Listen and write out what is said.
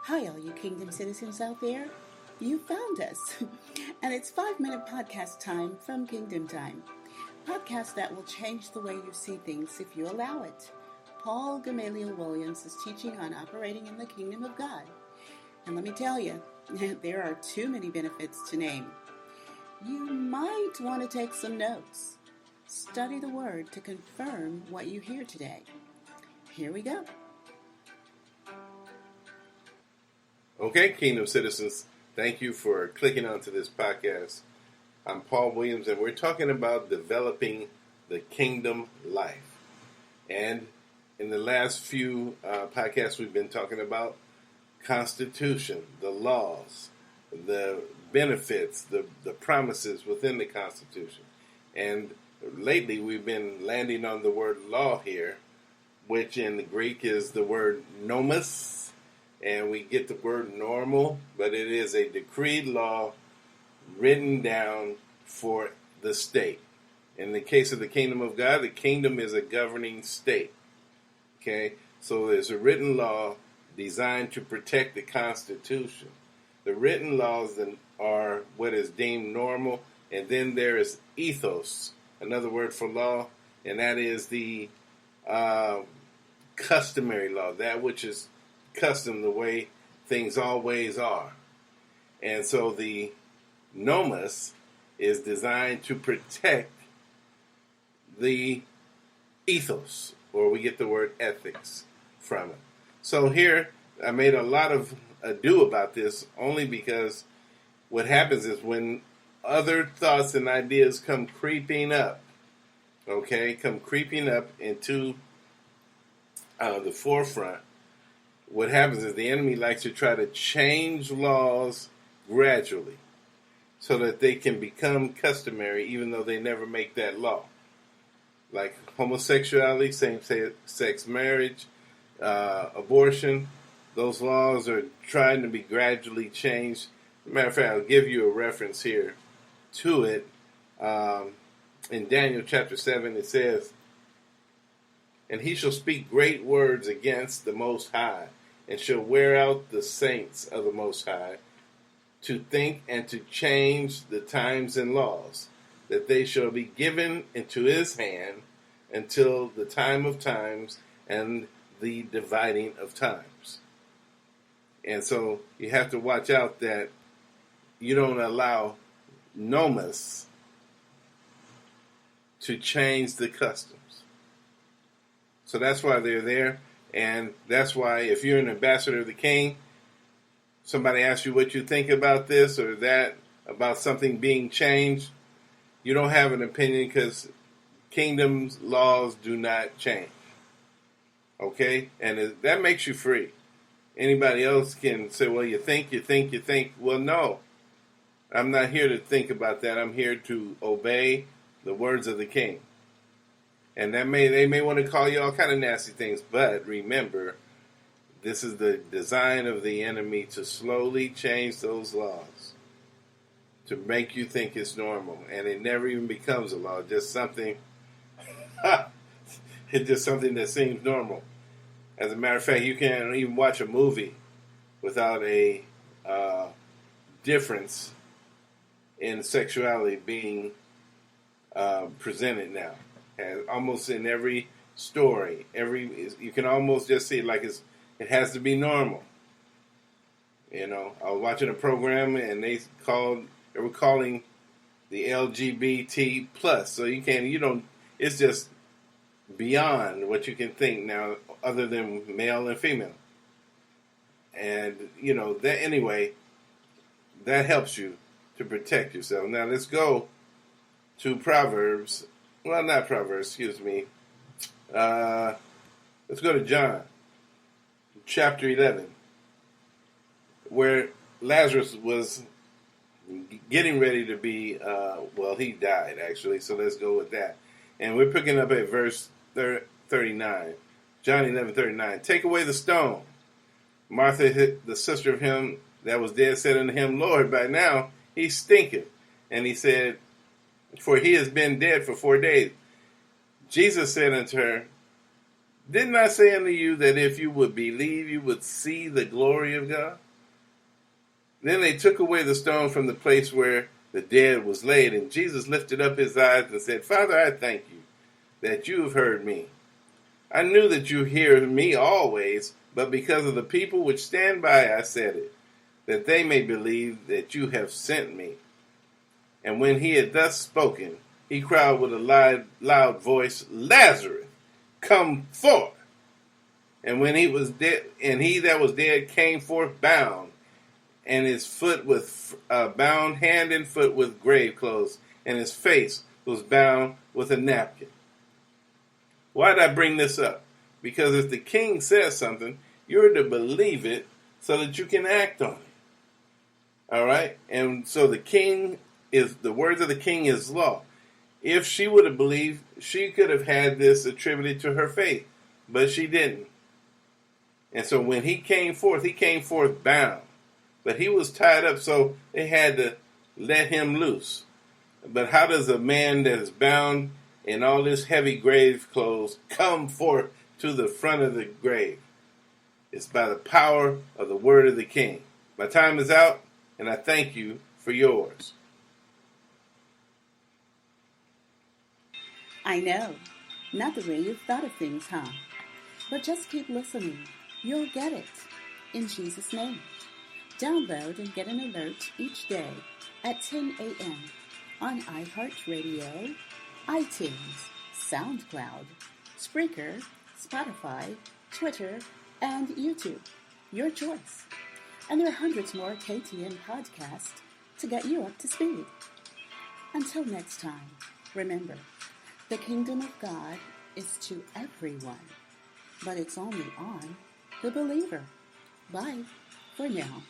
Hi, all you Kingdom citizens out there. You found us. And it's 5-minute podcast time from Kingdom Time. Podcast that will change the way you see things if you allow it. Paul Gamaliel Williams is teaching on operating in the kingdom of God. And let me tell you, there are too many benefits to name. You might want to take some notes. Study the word to confirm what you hear today. Here we go. Okay, Kingdom citizens, thank you for clicking onto this podcast. I'm Paul Williams, and we're talking about developing the kingdom life. And in the last few podcasts, we've been talking about Constitution, the laws, the benefits, the promises within the Constitution. And lately, we've been landing on the word law here, which in the Greek is the word nomos. And we get the word normal, but it is a decreed law written down for the state. In the case of the kingdom of God, the kingdom is a governing state. Okay? So there's a written law designed to protect the Constitution. The written laws are what is deemed normal, and then there is ethos, another word for law, and that is the customary law, that which is custom, the way things always are. And so the nomos is designed to protect the ethos, or we get the word ethics from it. So here, I made a lot of ado about this only because what happens is when other thoughts and ideas come creeping up into the forefront, what happens is the enemy likes to try to change laws gradually so that they can become customary even though they never make that law. Like homosexuality, same-sex marriage, abortion, those laws are trying to be gradually changed. As a matter of fact, I'll give you a reference here to it. In Daniel chapter 7, it says, "And he shall speak great words against the Most High, and shall wear out the saints of the Most High, to think and to change the times and laws, that they shall be given into his hand until the time of times and the dividing of times." And so you have to watch out that you don't allow nomos to change the customs. So that's why they're there. And that's why if you're an ambassador of the king, somebody asks you what you think about this or that, about something being changed, you don't have an opinion because kingdom's laws do not change. Okay? And that makes you free. Anybody else can say, well, you think. Well, no. I'm not here to think about that. I'm here to obey the words of the king. And they may want to call you all kind of nasty things, but remember, this is the design of the enemy to slowly change those laws, to make you think it's normal, and it never even becomes a law. Just something, it's just something that seems normal. As a matter of fact, you can't even watch a movie without a difference in sexuality being presented now. And almost in every story, you can almost just see it like it has to be normal. You know, I was watching a program and they were calling the LGBT plus. So it's just beyond what you can think now, other than male and female. And that helps you to protect yourself. Now let's go to Proverbs. Well, not Proverbs, excuse me. Let's go to John, chapter 11, where Lazarus was getting ready to be, he died, actually, so let's go with that. And we're picking up at verse 39, John 11:39. "Take away the stone. Martha, the sister of him that was dead, said unto him, Lord, by now he stinketh. And he said, for he has been dead for 4 days. Jesus said unto her, Didn't I say unto you that if you would believe, you would see the glory of God? Then they took away the stone from the place where the dead was laid, and Jesus lifted up his eyes and said, Father, I thank you that you have heard me. I knew that you hear me always, but because of the people which stand by, I said it, that they may believe that you have sent me. And when he had thus spoken, he cried with a loud voice, Lazarus, come forth. And when he was dead, and he that was dead came forth bound, and his foot with bound hand and foot with grave clothes, and his face was bound with a napkin. Why did I bring this up? Because if the king says something, you're to believe it so that you can act on it. All right? And so the words of the king is law. If she would have believed, she could have had this attributed to her faith, but she didn't. And so when he came forth bound. But he was tied up, so they had to let him loose. But how does a man that is bound in all this heavy grave clothes come forth to the front of the grave? It's by the power of the word of the king. My time is out, and I thank you for yours. I know. Not the way you've thought of things, huh? But just keep listening. You'll get it. In Jesus' name. Download and get an alert each day at 10 a.m. on iHeartRadio, iTunes, SoundCloud, Spreaker, Spotify, Twitter, and YouTube. Your choice. And there are hundreds more KTN podcasts to get you up to speed. Until next time, remember, the kingdom of God is to everyone, but it's only on the believer. Bye for now.